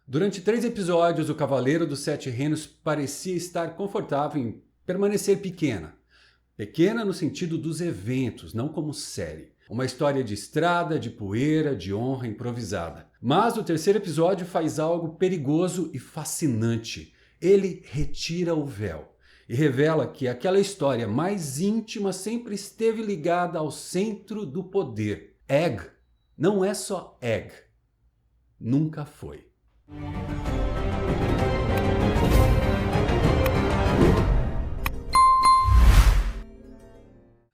Durante 3 episódios, o Cavaleiro dos Sete Reinos parecia estar confortável em permanecer pequena. Pequena no sentido dos eventos, não como série. Uma história de estrada, de poeira, de honra improvisada. Mas o terceiro episódio faz algo perigoso e fascinante. Ele retira o véu e revela que aquela história mais íntima sempre esteve ligada ao centro do poder. Egg não é só Egg. Nunca foi.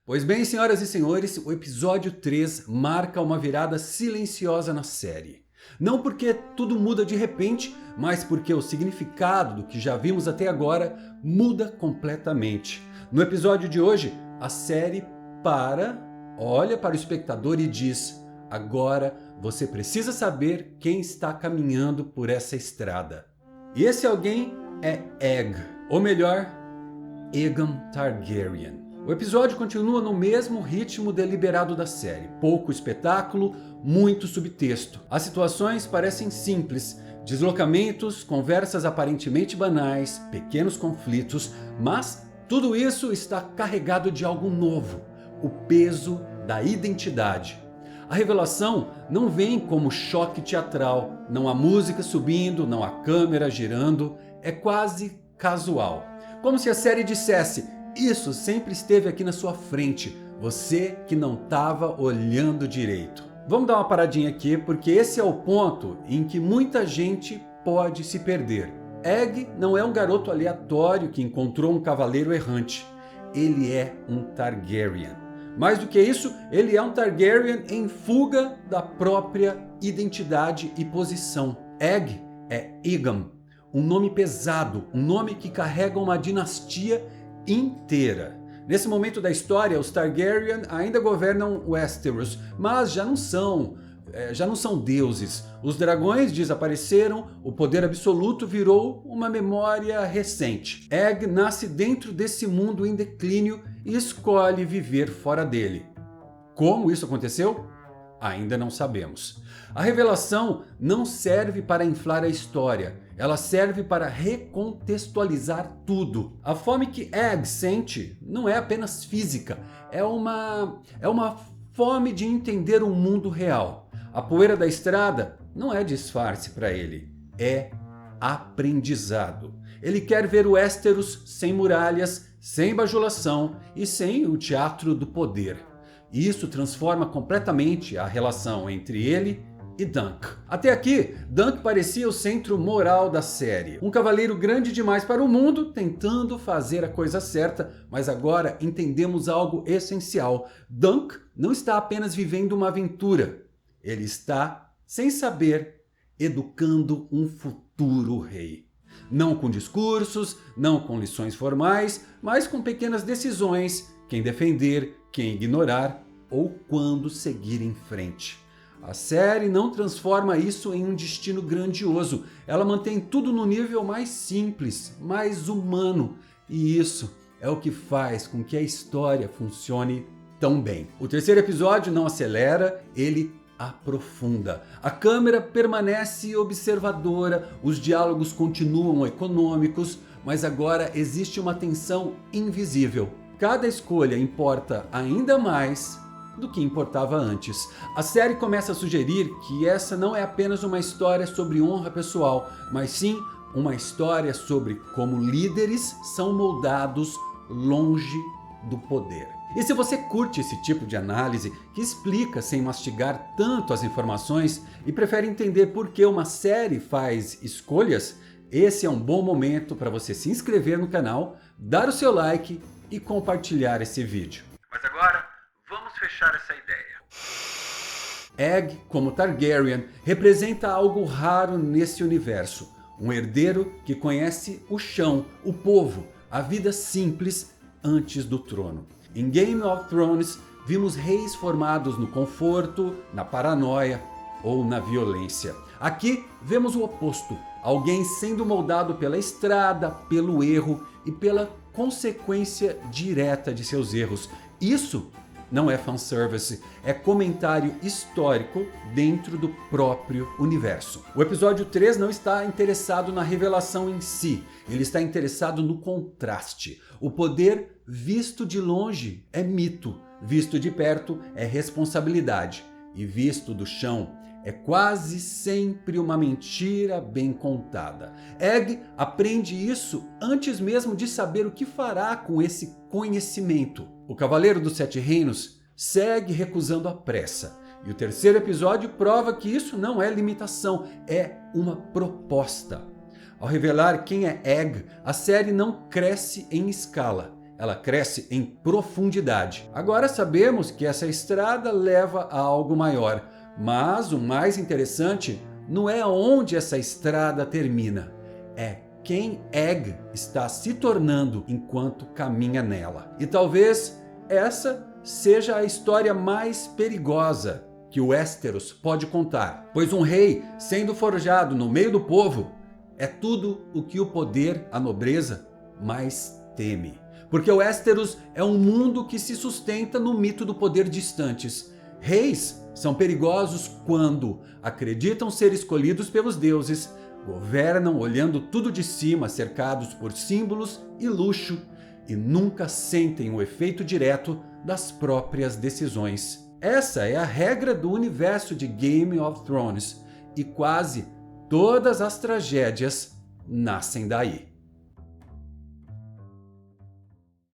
Pois bem, senhoras e senhores, o episódio 3 marca uma virada silenciosa na série. Não porque tudo muda de repente, mas porque o significado do que já vimos até agora muda completamente. No episódio de hoje, a série olha para o espectador e diz: agora você precisa saber quem está caminhando por essa estrada. E esse alguém é Egg, ou melhor, Aegon Targaryen. O episódio continua no mesmo ritmo deliberado da série. Pouco espetáculo, muito subtexto. As situações parecem simples. Deslocamentos, conversas aparentemente banais, pequenos conflitos, mas tudo isso está carregado de algo novo. O peso da identidade. A revelação não vem como choque teatral. Não há música subindo, não há câmera girando. É quase casual. Como se a série dissesse: isso sempre esteve aqui na sua frente, você que não estava olhando direito. Vamos dar uma paradinha aqui, porque esse é o ponto em que muita gente pode se perder. Egg não é um garoto aleatório que encontrou um cavaleiro errante. Ele é um Targaryen. Mais do que isso, ele é um Targaryen em fuga da própria identidade e posição. Egg é Aegon, um nome pesado, um nome que carrega uma dinastia inteira. Nesse momento da história, os Targaryen ainda governam Westeros, mas já não são deuses. Os dragões desapareceram, o poder absoluto virou uma memória recente. Egg nasce dentro desse mundo em declínio e escolhe viver fora dele. Como isso aconteceu? Ainda não sabemos. A revelação não serve para inflar a história, ela serve para recontextualizar tudo. A fome que Egg sente não é apenas física, é uma fome de entender o mundo real. A poeira da estrada não é disfarce para ele, é aprendizado. Ele quer ver o Westeros sem muralhas, sem bajulação e sem o teatro do poder. E isso transforma completamente a relação entre ele e Dunk. Até aqui, Dunk parecia o centro moral da série. Um cavaleiro grande demais para o mundo, tentando fazer a coisa certa, mas agora entendemos algo essencial. Dunk não está apenas vivendo uma aventura. Ele está, sem saber, educando um futuro rei. Não com discursos, não com lições formais, mas com pequenas decisões, quem defender, quem ignorar ou quando seguir em frente. A série não transforma isso em um destino grandioso, ela mantém tudo no nível mais simples, mais humano, e isso é o que faz com que a história funcione tão bem. O terceiro episódio não acelera, ele aprofunda. A câmera permanece observadora, os diálogos continuam econômicos, mas agora existe uma tensão invisível. Cada escolha importa ainda mais do que importava antes. A série começa a sugerir que essa não é apenas uma história sobre honra pessoal, mas sim uma história sobre como líderes são moldados longe do poder. E se você curte esse tipo de análise que explica sem mastigar tanto as informações e prefere entender por que uma série faz escolhas, esse é um bom momento para você se inscrever no canal, dar o seu like e compartilhar esse vídeo. Mas agora, vamos fechar essa ideia. Egg, como Targaryen, representa algo raro nesse universo. Um herdeiro que conhece o chão, o povo, a vida simples antes do trono. Em Game of Thrones, vimos reis formados no conforto, na paranoia ou na violência. Aqui vemos o oposto, alguém sendo moldado pela estrada, pelo erro e pela consequência direta de seus erros. Isso não é fanservice, é comentário histórico dentro do próprio universo. O episódio 3 não está interessado na revelação em si, ele está interessado no contraste. O poder visto de longe é mito, visto de perto é responsabilidade e visto do chão é quase sempre uma mentira bem contada. Egg aprende isso antes mesmo de saber o que fará com esse conhecimento. O Cavaleiro dos Sete Reinos segue recusando a pressa. E o terceiro episódio prova que isso não é limitação, é uma proposta. Ao revelar quem é Egg, a série não cresce em escala, ela cresce em profundidade. Agora sabemos que essa estrada leva a algo maior. Mas o mais interessante não é onde essa estrada termina, é quem Egg está se tornando enquanto caminha nela. E talvez essa seja a história mais perigosa que o Westeros pode contar, pois um rei sendo forjado no meio do povo é tudo o que o poder, a nobreza, mais teme. Porque o Westeros é um mundo que se sustenta no mito do poder distantes. Reis são perigosos quando acreditam ser escolhidos pelos deuses, governam olhando tudo de cima, cercados por símbolos e luxo, e nunca sentem o efeito direto das próprias decisões. Essa é a regra do universo de Game of Thrones, e quase todas as tragédias nascem daí.